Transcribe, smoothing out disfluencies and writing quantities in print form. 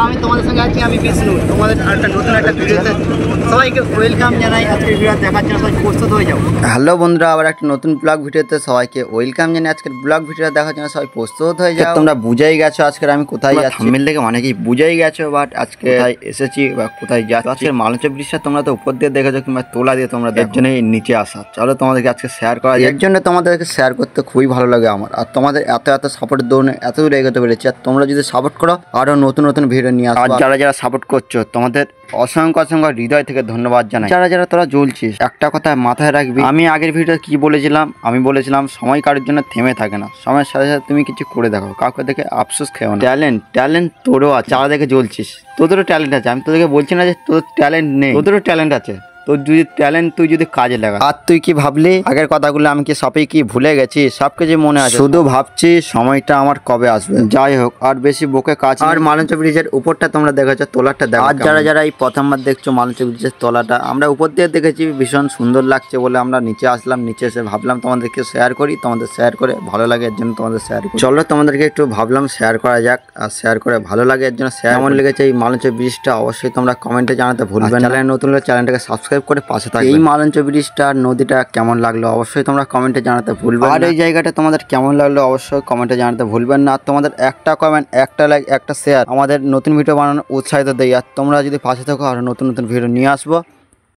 আমি তোমাদের সঙ্গে আছি, আমি বিষ্ণু। তোমাদের একটা নতুন একটা ভিডিওতে সবাইকে ওয়েলকাম জানাই। আজকের ভিডিও দেখার জন্য সবাই প্রস্তুত হয়ে যাও। হ্যালো বন্ধুরা, আবার একটা নতুন ব্লগ ভিডিওতে সবাইকে ওয়েলকাম জানাই। আজকের ব্লগ ভিডিও দেখার জন্য সবাই প্রস্তুত হয়ে যাও। তোমরা বুঝেই গেছো আজকের আমি কোথায় যাচ্ছি, থাম্বনেল থেকে অনেকেই বুঝেই গেছো, বাট আজকে কোথায় এসেছি বা কোথায় যাচ্ছি। আজকের মালঞ্চ ব্রিজটা তোমরা তো উপর দিয়ে দেখেছো কিংবা তোলা দিয়ে তোমরা এর জন্যই নিচে আসা। চলো তোমাদেরকে আজকে শেয়ার করা যায়। এর জন্য তোমাদেরকে শেয়ার করতে খুবই ভালো লাগে আমার। আর তোমাদের এত সাপোর্টের দৌড়ে এত দূর এগোতে পেরেছি। আর তোমরা যদি সাপোর্ট করো আরও নতুন নতুন ভিডিও নিয়ে আসো। আর যারা সাপোর্ট করছো তোমাদের অসংখ্য হৃদয় থেকে ধন্যবাদ জানাই। যারা তোরা জ্বলছিস, একটা কথা মাথায় রাখবি, আমি আগের ভিডিও কি বলেছিলাম, আমি বলেছিলাম সময় কারোর জন্য থেমে থাকে না, সময়ের সাথে সাথে তুমি কিছু করে দেখো, কাউকে দেখে আফসোস খেও না। ট্যালেন্ট তোরও আছে, যারা দেখে জ্বলছিস তোদেরও ট্যালেন্ট আছে। আমি তোদেরকে বলছি না যে তোর ট্যালেন্ট নেই, তোদেরও ট্যালেন্ট আছে। তোর যদি ট্যালেন্ট তুই যদি কাজে লাগা। আর তুই কি ভাবলি আগের কথাগুলো আমি কি সবই কি ভুলে গেছি? সব কিছু মনে আছে, শুধু ভাবছি সময়টা আমার কবে আসবে। যাই হোক, আর বেশি বকে কাজ। আর মালঞ্চ ব্রিজের উপরটা তোমরা দেখেছো, তোলাটা দেখো। আর যারা এই প্রথমবার দেখছো মালঞ্চ ব্রিজের তলাটা, আমরা উপর দিয়ে দেখেছি, ভীষণ সুন্দর লাগছে বলে আমরা নিচে আসলাম। নিচে এসে ভাবলাম তোমাদেরকে শেয়ার করি, তোমাদের শেয়ার করে ভালো লাগে এর জন্য তোমাদের শেয়ার করি। চলো তোমাদেরকে একটু ভাবলাম শেয়ার করা যাক, আর শেয়ার করে ভালো লাগে এর জন্য শেয়ার। কেমন লেগেছে এই মালঞ্চ ব্রিজটা অবশ্যই তোমরা কমেন্টে জানাতে ভুলবে না। চ্যানেল নতুন হলে চ্যানেলটাকে সাবস্ক্রাইব করে পাশে থাকবে। এই মালঞ্চ ব্রিজটা নদীটা কেমন লাগলো অবশ্যই তোমরা কমেন্টে জানাতে ভুলবে না। আর এই জায়গাটা তোমাদের কেমন লাগলো অবশ্যই কমেন্টে জানাতে ভুলবেন না। তোমাদের একটা কমেন্ট, একটা লাইক, একটা শেয়ার আমাদের নতুন ভিডিও বানানোর উৎসাহিত দেয়। আর তোমরা যদি পাশে থাকো আরো নতুন ভিডিও নিয়ে আসবো।